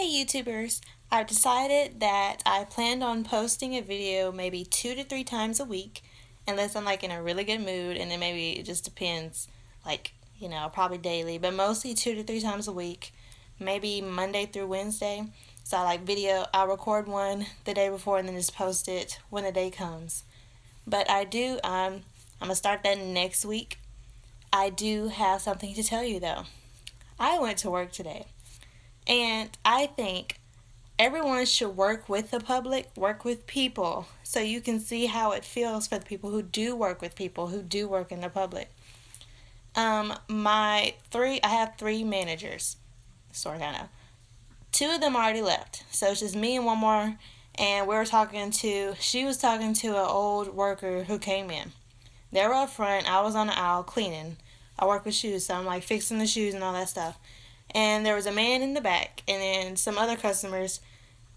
Hey YouTubers, I've decided that I planned on posting a video maybe 2 to 3 times a week, unless I'm like in a really good mood, and then maybe it just depends, like, probably daily, but mostly 2 to 3 times a week, maybe Monday through Wednesday. So I'll record one the day before and then just post it when the day comes. But I'm gonna start that next week. I do have something to tell you though. I went to work today, and I think everyone should work with the public, work with people, so you can see how it feels for the people who do work with people, who do work in the public. I have three managers, sort of. Two of them already left, so it's just me and one more. And she was talking to an old worker who came in. They were up front, I was on the aisle cleaning. I work with shoes, so I'm like fixing the shoes and all that stuff. And there was a man in the back, and then some other customers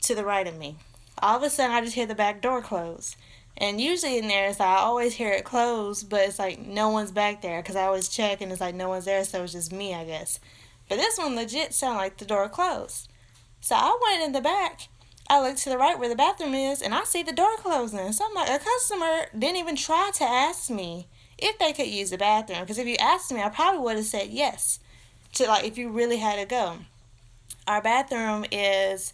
to the right of me. All of a sudden, I just hear the back door close. And usually in there, it's like I always hear it close, but it's like no one's back there because I always check and it's like no one's there, so it's just me, I guess. But this one legit sounded like the door closed. So I went in the back. I looked to the right where the bathroom is, and I see the door closing. So I'm like, a customer didn't even try to ask me if they could use the bathroom. Because if you asked me, I probably would have said yes. To like, if you really had to go. Our bathroom is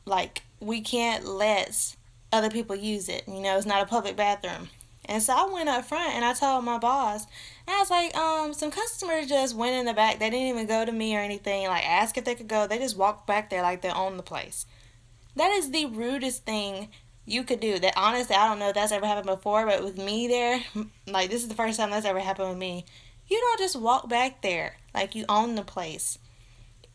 like we can't let other people use it. It's not a public bathroom. And so I went up front and I told my boss, and I was like, some customers just went in the back. They didn't even go to me or anything, like ask if they could go. They just walked back there like they own the place. That is the rudest thing you could do. That honestly, I don't know if that's ever happened before, but with me there, like this is the first time that's ever happened with me. You don't just walk back there like you own the place.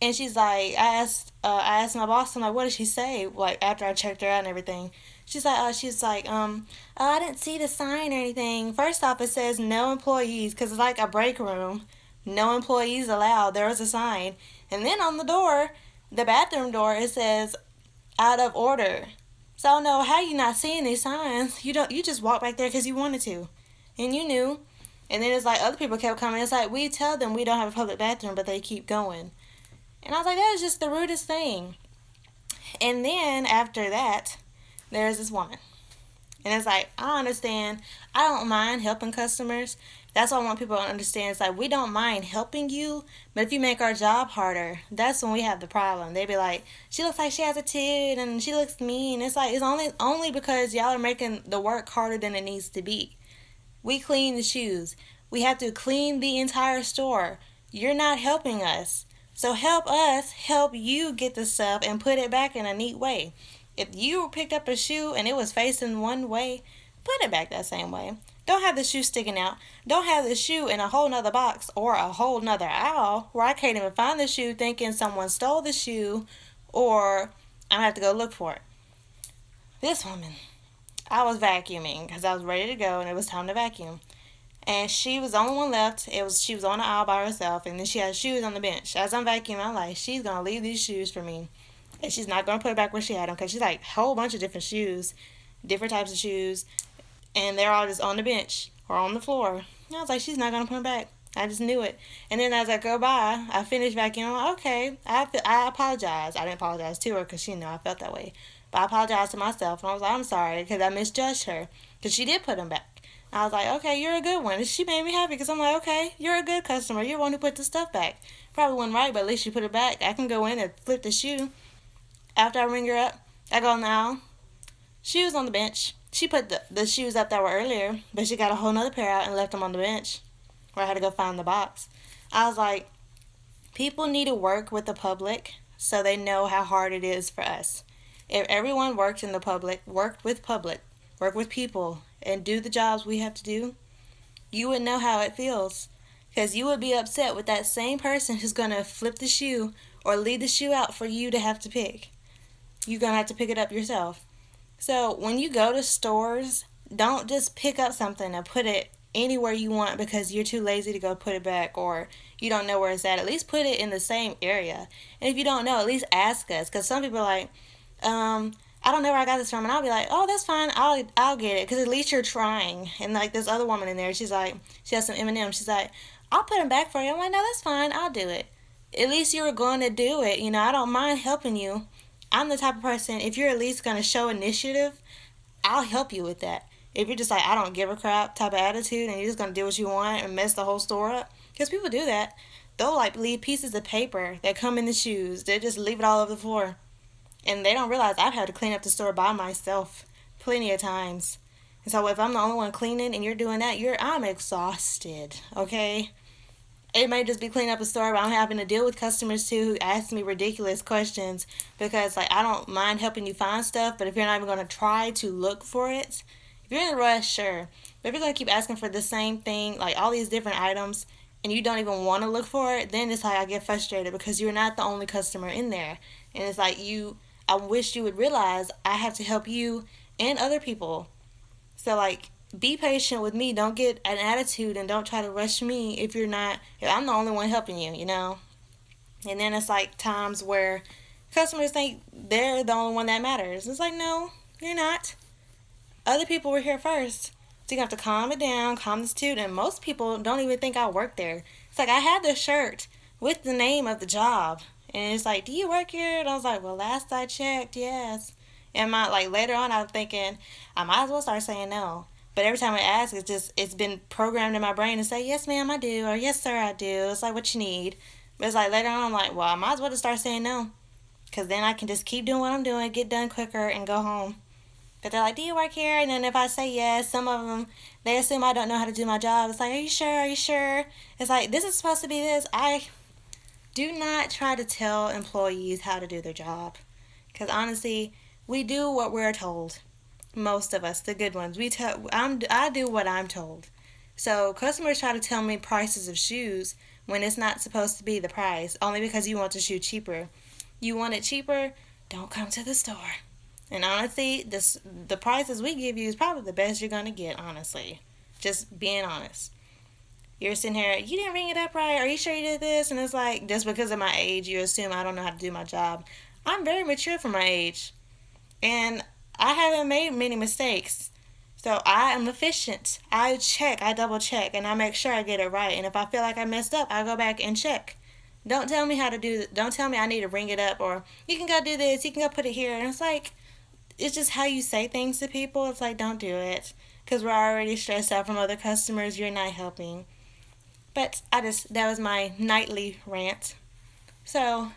And she's like, I asked my boss, I'm like, what did she say? Like after I checked her out and everything, I didn't see the sign or anything. First off, it says no employees because it's like a break room, no employees allowed. There was a sign, and then on the door, the bathroom door, it says out of order. So I don't know how you not seeing these signs. You just walk back there because you wanted to, and you knew. And then it's like other people kept coming. It's like we tell them we don't have a public bathroom, but they keep going. And I was like, that is just the rudest thing. And then after that, there's this woman. And it's like, I understand. I don't mind helping customers. That's what I want people to understand. It's like, we don't mind helping you, but if you make our job harder, that's when we have the problem. They be like, she looks like she has a attitude and she looks mean. It's like, it's only because y'all are making the work harder than it needs to be. We clean the shoes. We have to clean the entire store. You're not helping us. So help us help you get the stuff and put it back in a neat way. If you picked up a shoe and it was facing one way, put it back that same way. Don't have the shoe sticking out. Don't have the shoe in a whole nother box or a whole nother aisle where I can't even find the shoe thinking someone stole the shoe or I'm going to have to go look for it. This woman, I was vacuuming because I was ready to go and it was time to vacuum. And she was the only one left. She was on the aisle by herself, and then she had shoes on the bench. As I'm vacuuming, I'm like, she's gonna leave these shoes for me, and she's not gonna put it back where she had them because she's like a whole bunch of different shoes, different types of shoes, and they're all just on the bench or on the floor. And I was like, she's not gonna put them back. I just knew it. And then as I go by, I finished vacuuming. I'm like, okay, I apologize. I didn't apologize to her because she knew I felt that way, but I apologized to myself, and I was like, I'm sorry because I misjudged her because she did put them back. I was like, okay, you're a good one. She made me happy because I'm like, okay, you're a good customer. You're the one who put the stuff back. Probably wasn't right, but at least you put it back. I can go in and flip the shoe. After I ring her up, I go now. Shoes on the bench. She put the shoes up that were earlier, but she got a whole nother pair out and left them on the bench where I had to go find the box. I was like, people need to work with the public so they know how hard it is for us. If everyone worked in the public, worked with people, and do the jobs we have to do, you would know how it feels. Because you would be upset with that same person who's going to flip the shoe or leave the shoe out for you to have to pick. You're going to have to pick it up yourself. So when you go to stores, don't just pick up something and put it anywhere you want because you're too lazy to go put it back or you don't know where it's at. At least put it in the same area. And if you don't know, at least ask us. Because some people are like, I don't know where I got this from, and I'll be like, oh, that's fine, I'll get it, because at least you're trying. And like this other woman in there, she's like, she has some M&Ms, she's like, I'll put them back for you. I'm like, no, that's fine, I'll do it. at least you were going to do it. You know, I don't mind helping you. I'm the type of person, if you're at least going to show initiative, I'll help you with that. If you're just like, I don't give a crap type of attitude and you're just going to do what you want and mess the whole store up, because people do that. They'll like leave pieces of paper that come in the shoes. They just leave it all over the floor. And they don't realize I've had to clean up the store by myself plenty of times. And so if I'm the only one cleaning and you're doing that, I'm exhausted, okay? It may just be cleaning up a store, but I'm having to deal with customers too who ask me ridiculous questions because like I don't mind helping you find stuff, but if you're not even going to try to look for it, if you're in a rush, sure. But if you're going to keep asking for the same thing, like all these different items, and you don't even want to look for it, then it's like I get frustrated because you're not the only customer in there. And it's like I wish you would realize I have to help you and other people. So like be patient with me. Don't get an attitude and don't try to rush me if I'm the only one helping you, you know? And then it's like times where customers think they're the only one that matters. It's like, no, you're not. Other people were here first. So you have to calm it down, calm the attitude, and most people don't even think I work there. It's like I had this shirt with the name of the job. And it's like, do you work here? And I was like, well, last I checked, yes. And later on I'm thinking, I might as well start saying no. But every time I ask, it's been programmed in my brain to say, yes, ma'am, I do, or yes, sir, I do. It's like, what you need. But it's like later on, I'm like, well, I might as well just start saying no. Because then I can just keep doing what I'm doing, get done quicker, and go home. But they're like, do you work here? And then if I say yes, some of them, they assume I don't know how to do my job. It's like, are you sure? Are you sure? It's like, this is supposed to be this. I do not try to tell employees how to do their job. Because honestly, we do what we're told. Most of us, the good ones, I do what I'm told. So customers try to tell me prices of shoes when it's not supposed to be the price, only because you want the shoe cheaper. You want it cheaper? Don't come to the store. And honestly, the prices we give you is probably the best you're gonna get. Honestly, just being honest. You're sitting here, you didn't ring it up right. Are you sure you did this? And it's like, just because of my age, you assume I don't know how to do my job. I'm very mature for my age. And I haven't made many mistakes. So I am efficient. I double check, and I make sure I get it right. And if I feel like I messed up, I go back and check. Don't tell me don't tell me I need to ring it up or you can go do this, you can go put it here. And it's like, it's just how you say things to people. It's like, don't do it. Because we're already stressed out from other customers. You're not helping. But that was my nightly rant. So,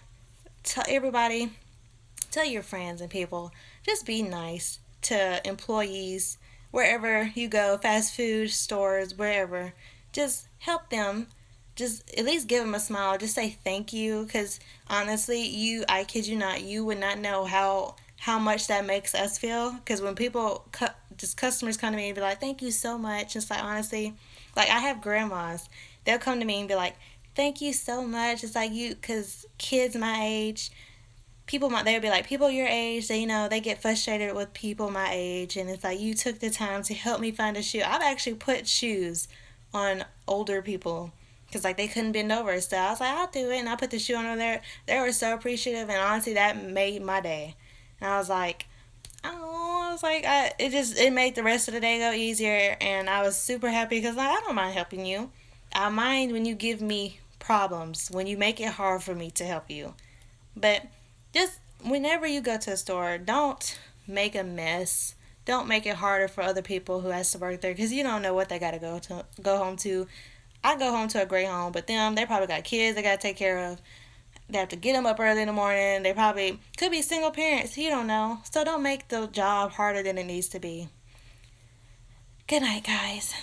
tell everybody, tell your friends and people, just be nice to employees wherever you go, fast food stores, wherever. Just help them. Just at least give them a smile. Just say thank you. Because honestly, I kid you not, you would not know how much that makes us feel. Because when just customers come to me and be like, thank you so much. It's like, honestly, like I have grandmas. They'll come to me and be like, thank you so much. It's like because kids my age, they'll be like, people your age, they get frustrated with people my age. And it's like, you took the time to help me find a shoe. I've actually put shoes on older people. Because, like, they couldn't bend over. So I was like, I'll do it. And I put the shoe on there. They were so appreciative. And honestly, that made my day. And I was like, it made the rest of the day go easier. And I was super happy because I don't mind helping you. I mind when you give me problems, when you make it hard for me to help you. But just whenever you go to a store, don't make a mess. Don't make it harder for other people who has to work there because you don't know what they got to go home to. I go home to a great home, but they probably got kids they got to take care of. They have to get them up early in the morning. They probably could be single parents. You don't know. So don't make the job harder than it needs to be. Good night, guys.